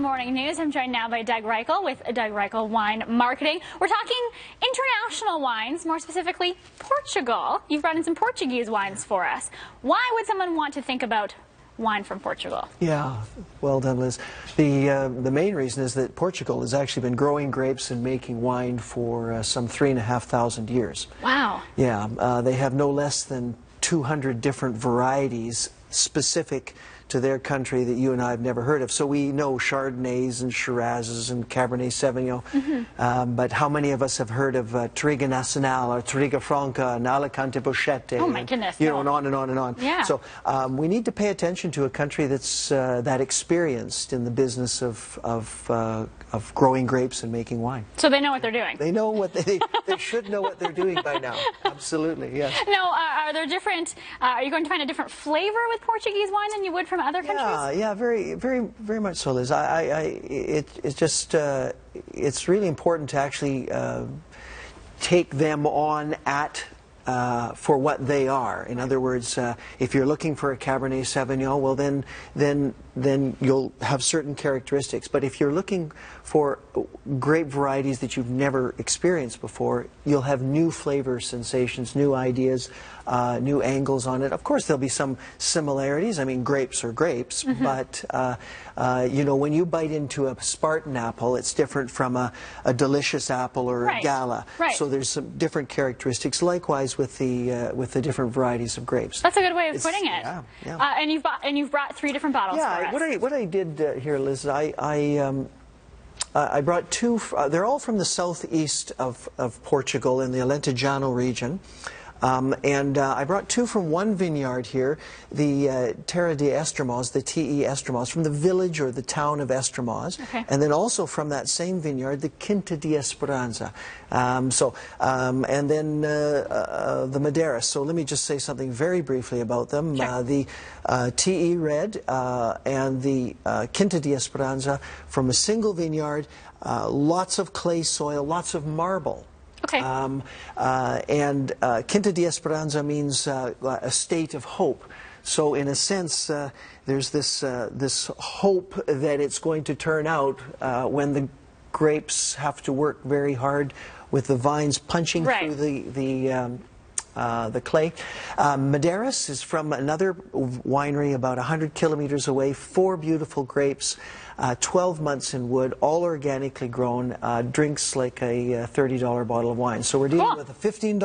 Morning News. I'm joined now by Doug Reichel with Doug Reichel Wine Marketing. We're talking international wines, more specifically Portugal. You've brought in some Portuguese wines for us. Why would someone want to think about wine from Portugal? Yeah, well done, Liz. The main reason is that Portugal has actually been growing grapes and making wine for some 3,500 years. Wow. Yeah, they have no less than 200 different varieties specific to their country that you and I have never heard of. So we know Chardonnays and Shirazes and Cabernet Sauvignon, but how many of us have heard of Touriga Nacional or Touriga Franca and Alicante Boschette? Oh my goodness. You know, and on and on and on. Yeah. So we need to pay attention to a country that's that experienced in the business of growing grapes and making wine. So they know what they're doing. They know what they should know what they're doing by now. Absolutely, yes. Now, are there different? Are you going to find a different flavor with Portuguese wine than you would from other countries? Yeah, very much so, Liz. It's really important to actually take them on at for what they are. In other words, if you're looking for a Cabernet Sauvignon, well then you'll have certain characteristics. But if you're looking for grape varieties that you've never experienced before, you'll have new flavor sensations, new ideas, new angles on it. Of course, there'll be some similarities. I mean, grapes are grapes, but you know, when you bite into a Spartan apple, it's different from a delicious apple or a Gala. Right. So there's some different characteristics. Likewise with the different varieties of grapes. That's a good way of putting it. Yeah, yeah. And you've brought 3 different bottles for us. What I did here, Liz, I brought 2. They're all from the southeast of Portugal in the Alentejano region. And I brought 2 from one vineyard here, the Terra de Estremoz, the T.E. Estremoz, from the village or the town of Estremoz. Okay. And then also from that same vineyard, the Quinta de Esperanza. And then the Madeiras. So let me just say something very briefly about them. Sure. The T.E. Red and the Quinta de Esperanza from a single vineyard, lots of clay soil, lots of marble. Okay. And Quinta de Esperanza means a state of hope. So in a sense, there's this hope that it's going to turn out when the grapes have to work very hard with the vines punching through the clay. Madeiras is from another winery about 100 kilometers away. 4 beautiful grapes, 12 months in wood, all organically grown, drinks like a $30 bottle of wine. So we're dealing with a $15,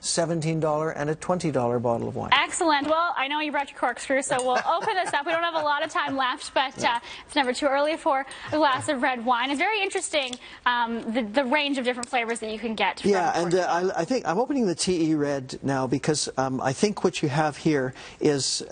$17, and a $20 bottle of wine. Excellent. Well, I know you brought your corkscrew, so we'll open this up. We don't have a lot of time left, but it's never too early for a glass of red wine. It's very interesting, the range of different flavors that you can get from Portugal. I think I'm opening the T.E. Red now because I think what you have here is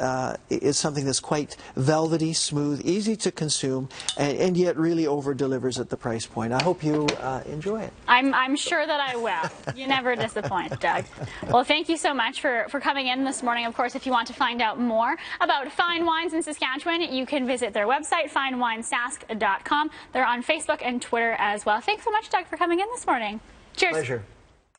something that's quite velvety, smooth, easy to consume, and yet really over-delivers at the price point. I hope you enjoy it. I'm sure that I will. You never disappoint, Doug. Well, thank you so much for coming in this morning. Of course, if you want to find out more about fine wines in Saskatchewan, you can visit their website, finewinesask.com. They're on Facebook and Twitter as well. Thanks so much, Doug, for coming in this morning. Cheers. Pleasure.